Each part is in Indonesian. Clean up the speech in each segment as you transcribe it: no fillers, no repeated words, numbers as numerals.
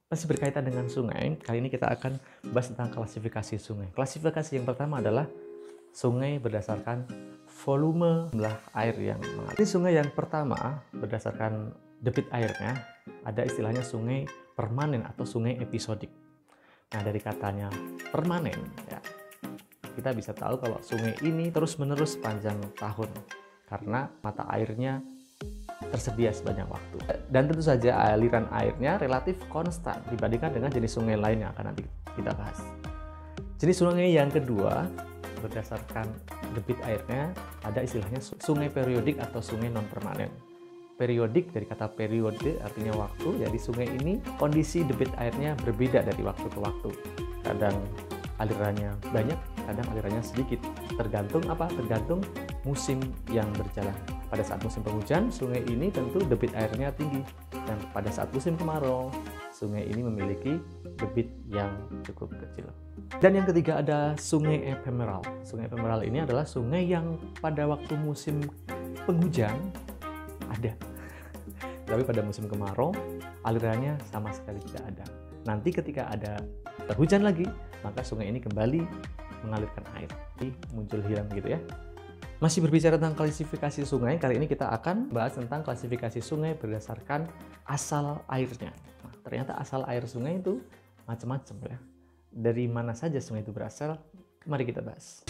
Masih berkaitan dengan sungai, kali ini kita akan bahas tentang klasifikasi sungai. Klasifikasi yang pertama adalah sungai berdasarkan volume jumlah air yang mengalir. Ini sungai yang pertama berdasarkan debit airnya, ada istilahnya sungai permanen atau sungai episodik. Nah, dari katanya permanen, ya, kita bisa tahu kalau sungai ini terus-menerus sepanjang tahun karena mata airnya tersedia sebanyak waktu. Dan tentu saja aliran airnya relatif konstan dibandingkan dengan jenis sungai lain yang akan nanti kita bahas. Jenis sungai yang kedua berdasarkan debit airnya ada istilahnya sungai periodik atau sungai non permanen. Periodik dari kata periode artinya waktu, jadi sungai ini kondisi debit airnya berbeda dari waktu ke waktu. Kadang alirannya banyak, kadang alirannya sedikit. Tergantung apa? Tergantung musim yang berjalan. Pada saat musim penghujan, sungai ini tentu debit airnya tinggi. Dan pada saat musim kemarau, sungai ini memiliki debit yang cukup kecil. Dan yang ketiga ada sungai ephemeral. Sungai ephemeral ini adalah sungai yang pada waktu musim penghujan ada. Tapi pada musim kemarau, alirannya sama sekali tidak ada. Nanti ketika ada hujan lagi, maka sungai ini kembali mengalirkan air. Jadi muncul hilang gitu ya. Masih berbicara tentang klasifikasi sungai, kali ini kita akan bahas tentang klasifikasi sungai berdasarkan asal airnya. Nah, ternyata asal air sungai itu macam-macam ya. Dari mana saja sungai itu berasal? Mari kita bahas.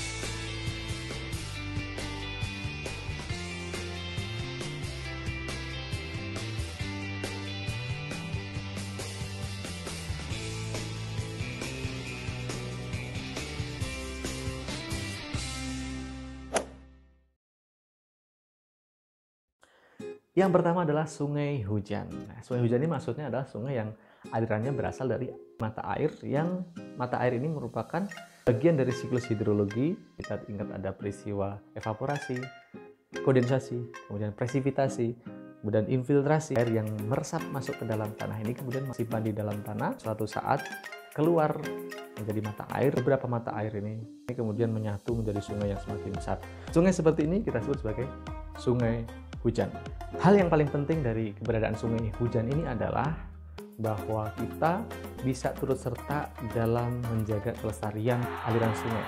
Yang pertama adalah sungai hujan. Nah, sungai hujan ini maksudnya adalah sungai yang alirannya berasal dari mata air, yang mata air ini merupakan bagian dari siklus hidrologi. Kita ingat ada peristiwa evaporasi, kondensasi, kemudian presipitasi, kemudian infiltrasi. Air yang meresap masuk ke dalam tanah ini kemudian disimpan di dalam tanah, suatu saat keluar menjadi mata air. Beberapa mata air ini kemudian menyatu menjadi sungai yang semakin besar. Sungai seperti ini kita sebut sebagai sungai hujan. Hal yang paling penting dari keberadaan sungai hujan ini adalah bahwa kita bisa turut serta dalam menjaga kelestarian aliran sungai.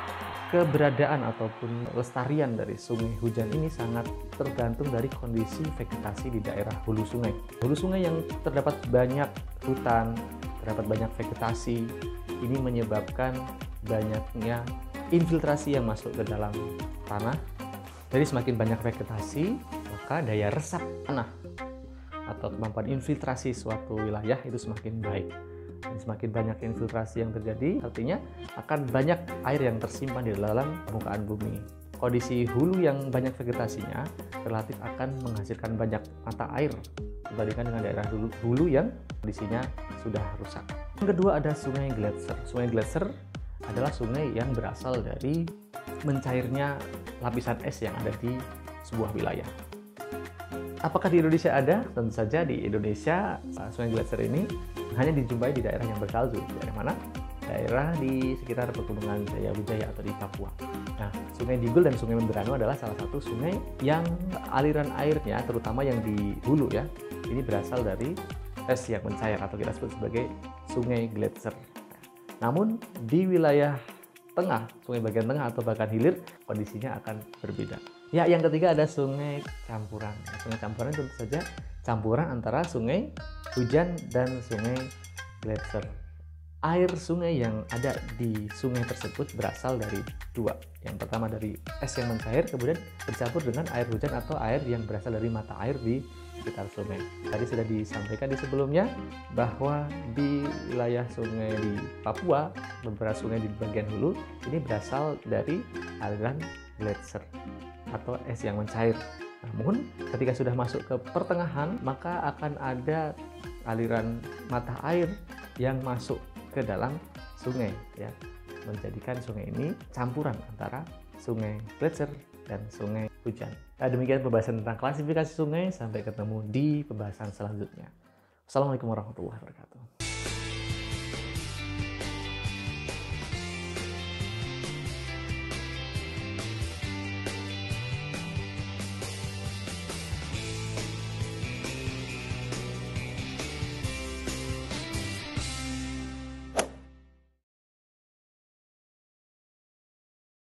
Keberadaan ataupun kelestarian dari sungai hujan ini sangat tergantung dari kondisi vegetasi di daerah hulu sungai. Hulu sungai yang terdapat banyak hutan, terdapat banyak vegetasi, ini menyebabkan banyaknya infiltrasi yang masuk ke dalam tanah. Jadi semakin banyak vegetasi, maka daya resap tanah atau kemampuan infiltrasi suatu wilayah itu semakin baik. Dan semakin banyak infiltrasi yang terjadi, artinya akan banyak air yang tersimpan di dalam permukaan bumi. Kondisi hulu yang banyak vegetasinya relatif akan menghasilkan banyak mata air dibandingkan dengan daerah hulu yang kondisinya sudah rusak. Yang kedua ada sungai gletser. Sungai gletser adalah sungai yang berasal dari mencairnya lapisan es yang ada di sebuah wilayah. Apakah di Indonesia ada? Tentu saja di Indonesia sungai gletser ini hanya dijumpai di daerah yang bersalju. Daerah mana? Daerah di sekitar pegunungan Jaya atau di Papua. Nah, sungai Digul dan sungai Membrano adalah salah satu sungai yang aliran airnya, terutama yang di hulu ya, ini berasal dari es yang mencair atau kita sebut sebagai sungai gletser. Namun di wilayah tengah, sungai bagian tengah atau bahkan hilir, kondisinya akan berbeda. Ya, yang ketiga ada sungai campuran. Sungai campuran tentu saja campuran antara sungai hujan dan sungai gletser. Air sungai yang ada di sungai tersebut berasal dari dua. Yang pertama dari es yang mencair, kemudian bercampur dengan air hujan atau air yang berasal dari mata air di sekitar sungai. Tadi sudah disampaikan di sebelumnya bahwa di wilayah sungai di Papua, beberapa sungai di bagian hulu ini berasal dari aliran gletser atau es yang mencair. Namun ketika sudah masuk ke pertengahan, maka akan ada aliran mata air yang masuk ke dalam sungai ya, menjadikan sungai ini campuran antara sungai gletser dan sungai hujan. Nah, demikian pembahasan tentang klasifikasi sungai. Sampai ketemu di pembahasan selanjutnya. Assalamualaikum warahmatullahi wabarakatuh.